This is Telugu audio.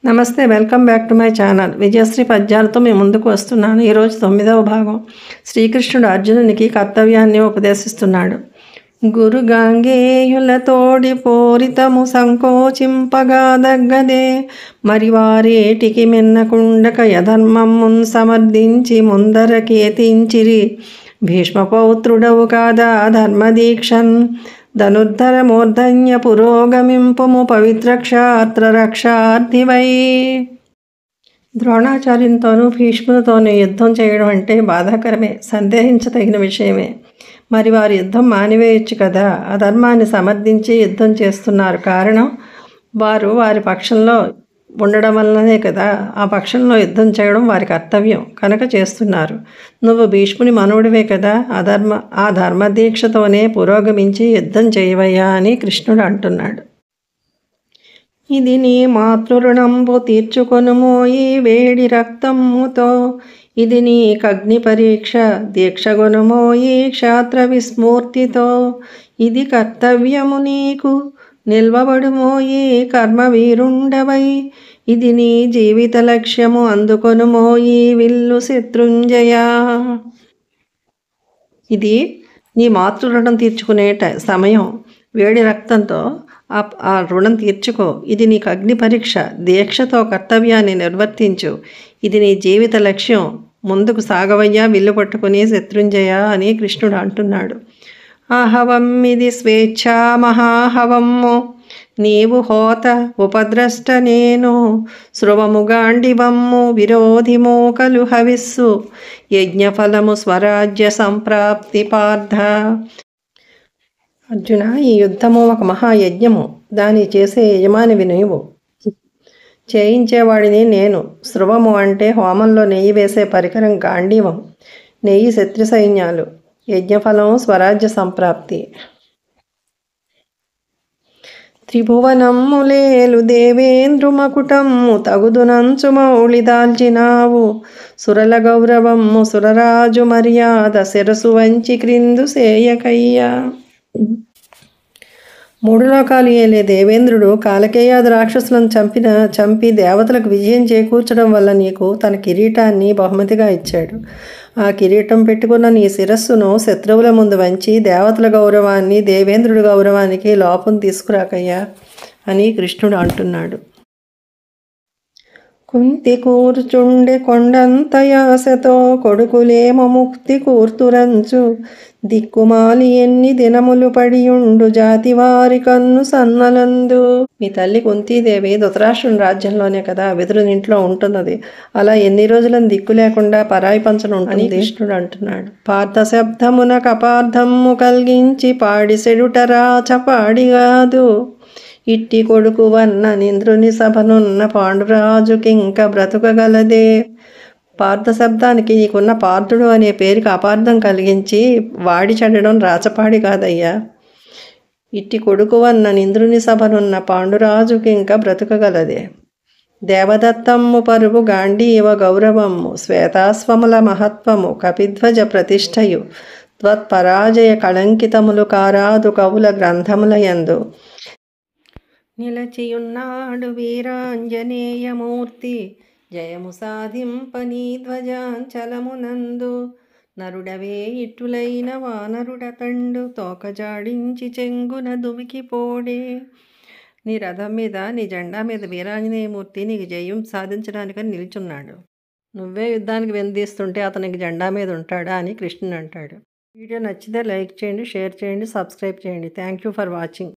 నమస్తే, welcome back to my channel. Vijayasri పద్యాలతో మీ ముందుకు వస్తున్నాను. ఈరోజు 9వ భాగం. శ్రీకృష్ణుడు అర్జునునికి కర్తవ్యాన్ని ఉపదేశిస్తున్నాడు. గురు గాంగేయులతోడి పోరితము సంకోచింపగా దగ్గదే, మరి వారేటికి మిన్నకుండక యధర్మమున్ సమర్థించి ముందరకేతించిరి. భీష్మపౌత్రుడవు కాదా ధర్మదీక్షన్, ధనుర్ధర మూర్ధన్య పురోగమింపుము పవిత్ర క్షాత్ర రక్షార్థివై. ద్రోణాచార్యునితోనూ భీష్మునితోనూ యుద్ధం చేయడం అంటే బాధాకరమే, సందేహించదగిన విషయమే. మరి వారి యుద్ధం మానివేయచ్చు కదా. అధర్మాన్ని సమర్థించి యుద్ధం చేస్తున్నారు. కారణం వారు వారి పక్షంలో ఉండడం వల్లనే కదా. ఆ పక్షంలో యుద్ధం చేయడం వారి కర్తవ్యం కనుక చేస్తున్నారు. నువ్వు భీష్ముని మనవుడివే కదా. ఆ ధర్మదీక్షతోనే పురోగమించి యుద్ధం చేయవయ్యా అని కృష్ణుడు అంటున్నాడు. ఇది నీ మాతృరుణంబు తీర్చుకొనుమోయి వేడి రక్తముతో, ఇది నీ కగ్ని పరీక్ష దీక్షగొనుమోయి క్షాత్ర విస్మూర్తితో, ఇది కర్తవ్యము నీకు నిల్వబడుమోయి కర్మవీరుండవై, ఇది నీ జీవిత లక్ష్యము అందుకొనుమోయి విల్లు శత్రుంజయ. ఇది నీ మాతృ రుణం తీర్చుకునే సమయం. వేడి రక్తంతో ఆ రుణం తీర్చుకో. ఇది నీకు అగ్ని పరీక్ష, దీక్షతో కర్తవ్యాన్ని నిర్వర్తించు. ఇది నీ జీవిత లక్ష్యం, ముందుకు సాగవయ్యా విల్లు పట్టుకుని శత్రుంజయ అని కృష్ణుడు అంటున్నాడు. ఆహవం ఇది స్వేచ్ఛా మహాహవమ్ము, నీవు హోత ఉపద్రష్ట నేను, శృవముగాండివమ్ము విరోధి మోకలు హవిస్సు, యజ్ఞఫలము స్వరాజ్య సంప్రాప్తి పార్థ. అర్జున, ఈ యుద్ధము ఒక మహాయజ్ఞము. దాన్ని చేసే యజమానివి నీవు, చేయించేవాడిని నేను. శృవము అంటే హోమంలో నెయ్యి వేసే పరికరం గాంధీవం. నెయ్యి శత్రు సైన్యాలు, యజ్ఞఫలం స్వరాజ్య సంప్రాప్తి. త్రిభువనమ్ములేలు దేవేంద్రుమకుటమ్ము తగుదునంచు మౌళి దాల్చినావు, సురల గౌరవమ్ము సురరాజు మర్యాద శిరసు వంచి క్రిందు సేయకయ్యా. 3 లోకాలు ఏలే దేవేంద్రుడు కాలకేయాది రాక్షసులను చంపి దేవతలకు విజయం చేకూర్చడం వల్ల నీకు తన కిరీటాన్ని బహుమతిగా ఇచ్చాడు. ఆ కిరీటం పెట్టుకున్న నీ శిరస్సును శత్రువుల ముందు వంచి దేవతల గౌరవాన్ని దేవేంద్రుడి గౌరవానికి లోపం తీసుకురాకయ్యా అని కృష్ణుడు అంటున్నాడు. కుంతి కూర్చుండె కొండంత యాసతో కొడుకులేమో ముక్తి కూర్తురంచు, దిక్కుమాలి ఎన్ని దినములు పడియుండు జాతివారి కన్ను సన్నలందు. మీ తల్లి కుంతీదేవి ధృతరాష్ట్రుని రాజ్యంలోనే కదా విదురునింట్లో ఉంటున్నది. అలా ఎన్ని రోజులను దిక్కు లేకుండా పరాయి పంచను అని కృష్ణుడు అంటున్నాడు. పార్థ శబ్దమున కపార్థము కలిగించి పాడి సెడుటరా చపాడిగాదు, ఇట్టి కొడుకు వన్న నింద్రుని సభనున్న పాండురాజుకింక బ్రతుకగలదే. పార్థ శబ్దానికి నీకున్న పార్థుడు అనే పేరుకి అపార్థం కలిగించి వాడి చెడడం రాచపాడి కాదయ్యా. ఇట్టి కొడుకు వన్న నింద్రుని సభనున్న పాండురాజుకి ఇంకా బ్రతుకగలదే. దేవదత్తమ్ము పరువు గాంధీవ గౌరవమ్ము, శ్వేతాస్వముల మహత్వము కపిధ్వజ ప్రతిష్టయు, త్వత్పరాజయ కళంకితములు కారాదు కవుల గ్రంథములయందు. నిలచియున్నాడు వీరాంజనేయమూర్తి, జయము సాధింపనీ ధ్వజాంచలమునందు, నరుడవే ఇట్టులైన వానరుడతండు, తోకజాడించి చెంగున దుమికిపోడే. నీ రథం మీద నీ జెండా మీద వీరాంజనేయమూర్తి నీకు జయం సాధించడానికని నిల్చున్నాడు. నువ్వే యుద్ధానికి వెందీస్తుంటే అతనికి జెండా మీద ఉంటాడా అని కృష్ణుడు అంటాడు. వీడియో నచ్చితే లైక్ చేయండి, షేర్ చేయండి, సబ్స్క్రైబ్ చేయండి. Thank you for watching.